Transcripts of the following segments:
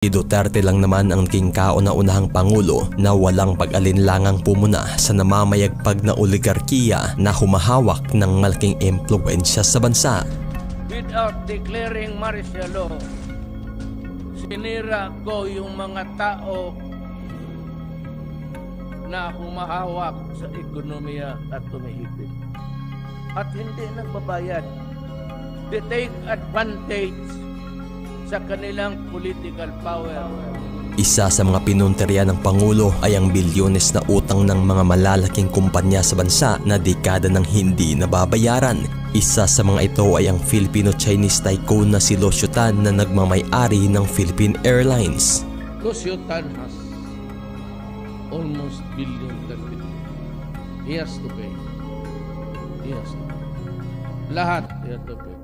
Si Duterte lang naman ang naging kauna-unahang pangulo na walang pag-alinlangang pumuna sa namamayagpag na oligarkiya na humahawak ng malaking impluwensya sa bansa. Without declaring martial law, sinira ko yung mga tao na humahawak sa ekonomiya at tumihipid. At hindi nagbabayad. They take advantage sa kanilang political power. Isa sa mga pinunteriya ng Pangulo ay ang bilyones na utang ng mga malalaking kumpanya sa bansa na dekada ng hindi nababayaran. Isa sa mga ito ay ang Filipino-Chinese tycoon na si Lucio Tan na nagmamay-ari ng Philippine Airlines. Lucio Tan has almost billion that he has to pay. He has to pay. Lahat he has to pay.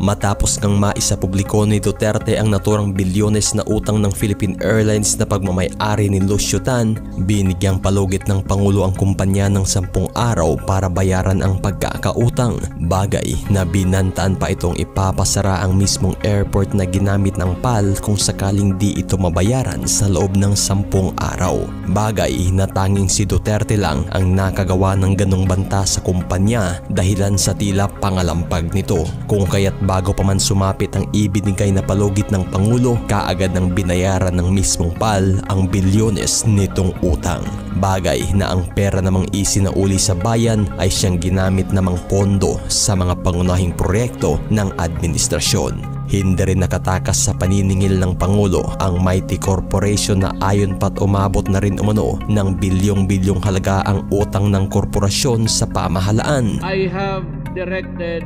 Matapos ngang maisapubliko ni Duterte ang naturang bilyones na utang ng Philippine Airlines na pagmamay-ari ni Lucio Tan, binigyang palugit ng Pangulo ang kumpanya ng 10 araw para bayaran ang pagkakautang. Bagay na binantaan pa itong ipapasara ang mismong airport na ginamit ng PAL kung sakaling di ito mabayaran sa loob ng 10 araw. Bagay na tanging si Duterte lang ang nakagawa ng ganong banta sa kumpanya dahilan sa tila pangalampag nito. Kung kaya't bago pa man sumapit ang ibinigay na palugit ng Pangulo, kaagad ng binayaran ng mismong PAL ang bilyones nitong utang. Bagay na ang pera namang isinauli sa bayan ay siyang ginamit namang pondo sa mga pangunahing proyekto ng administrasyon. Hindi rin nakatakas sa paniningil ng Pangulo ang Mighty Corporation na ayon pat umabot na rin umano ng bilyong-bilyong halaga ang utang ng korporasyon sa pamahalaan. I have directed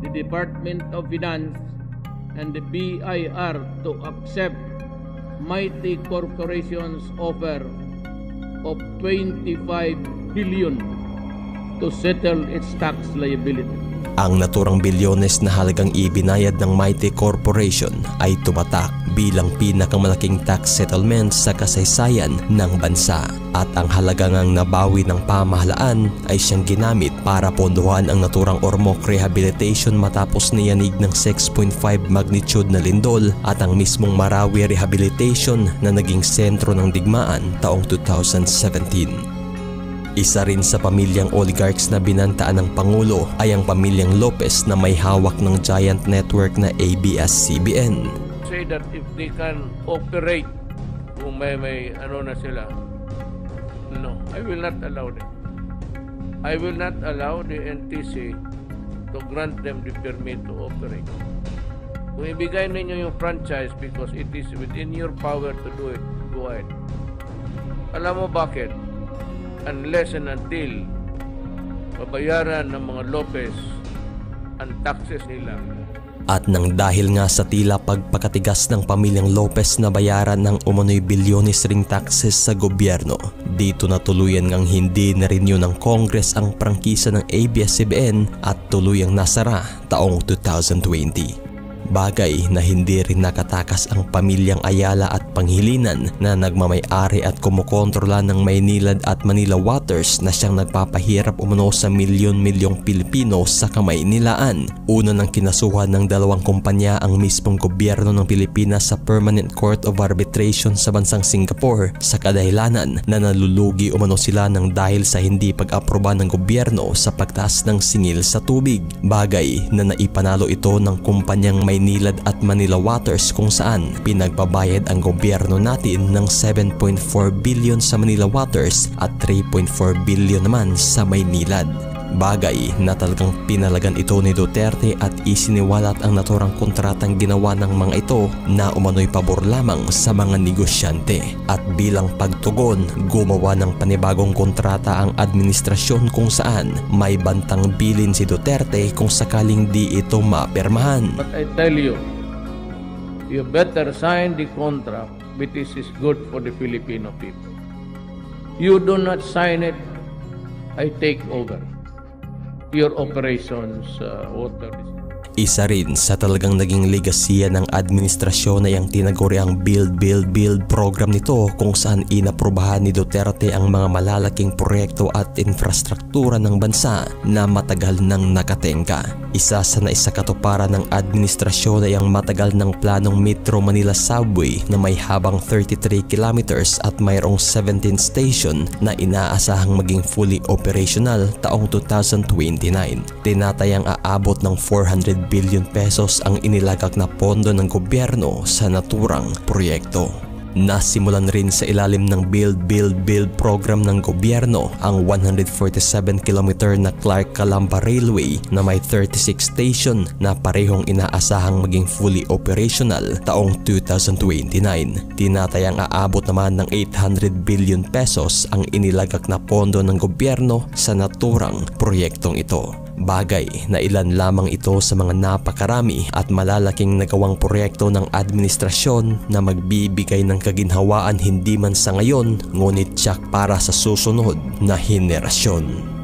the Department of Finance and the BIR to accept Mighty Corporation's offer of 25 billion to settle its tax liability. Ang naturang bilyones na halagang ibinayad ng Mighty Corporation ay tumatak bilang pinakamalaking tax settlement sa kasaysayan ng bansa. At ang halagang ang nabawi ng pamahalaan ay siyang ginamit para pondohan ang naturang Ormoc Rehabilitation matapos niyanig ng 6.5 magnitude na lindol at ang mismong Marawi Rehabilitation na naging sentro ng digmaan taong 2017. Isa rin sa pamilyang oligarchs na binantaan ng Pangulo ay ang pamilyang Lopez na may hawak ng giant network na ABS-CBN. Say that if they can operate, kung may ano na sila, no, I will not allow them. I will not allow the NTC to grant them the permit to operate. Kung ibigay ninyo yung franchise because it is within your power to do it, go ahead. Alam mo bakit? Unless and until babayaran ng mga Lopez ang taxes nila. At nang dahil nga sa tila pagpakatigas ng pamilyang Lopez na bayaran ng umano'y bilyones ring taxes sa gobyerno, dito na tuluyan ngang hindi na-renew ng Congress ang prangkisa ng ABS-CBN at tuluyang nasara taong 2020. Bagay na hindi rin nakatakas ang pamilyang Ayala at Panghilinan na nagmamay-ari at kumukontrola ng Maynilad at Manila Waters na siyang nagpapahirap umano sa milyon-milyong Pilipino sa Kamaynilaan. Una nang kinasuhan ng dalawang kumpanya ang mismong gobyerno ng Pilipinas sa Permanent Court of Arbitration sa bansang Singapore sa kadahilanan na nalulugi umano sila ng dahil sa hindi pag-aproba ng gobyerno sa pagtaas ng singil sa tubig. Bagay na naipanalo ito ng kumpanyang Maynilad at Manila Waters kung saan pinagbabayad ang gobyerno natin ng 7.4 billion sa Manila Waters at 3.4 billion naman sa Maynilad. Bagay na talagang pinalagan ito ni Duterte at isiniwalat ang naturang kontratang ginawa ng mga ito na umano'y pabor lamang sa mga negosyante. At bilang pagtugon, gumawa ng panibagong kontrata ang administrasyon kung saan may bantang bilin si Duterte kung sakaling di ito mapirmahan. But I tell you, you better sign the contract which is good for the Filipino people. You do not sign it, I take over your operations, water. Isa rin sa talagang naging legasya ng administrasyon ay ang tinaguriang Build, Build, Build program nito kung saan inaprubahan ni Duterte ang mga malalaking proyekto at infrastruktura ng bansa na matagal nang nakatengka. Isa sa naisakatuparan ng administrasyon ay ang matagal ng planong Metro Manila Subway na may habang 33 kilometers at mayroong 17 station na inaasahang maging fully operational taong 2029. Tinatayang aabot ng 400 billion pesos ang inilagak na pondo ng gobyerno sa naturang proyekto. Nasimulan rin sa ilalim ng Build, Build, Build program ng gobyerno ang 147 km na Clark-Calamba Railway na may 36 station na parehong inaasahang maging fully operational taong 2029. Tinatayang aabot naman ng 800 billion pesos ang inilagak na pondo ng gobyerno sa naturang proyektong ito. Bagay na ilan lamang ito sa mga napakarami at malalaking nagawang proyekto ng administrasyon na magbibigay ng kaginhawaan hindi man sa ngayon ngunit tiyak para sa susunod na henerasyon.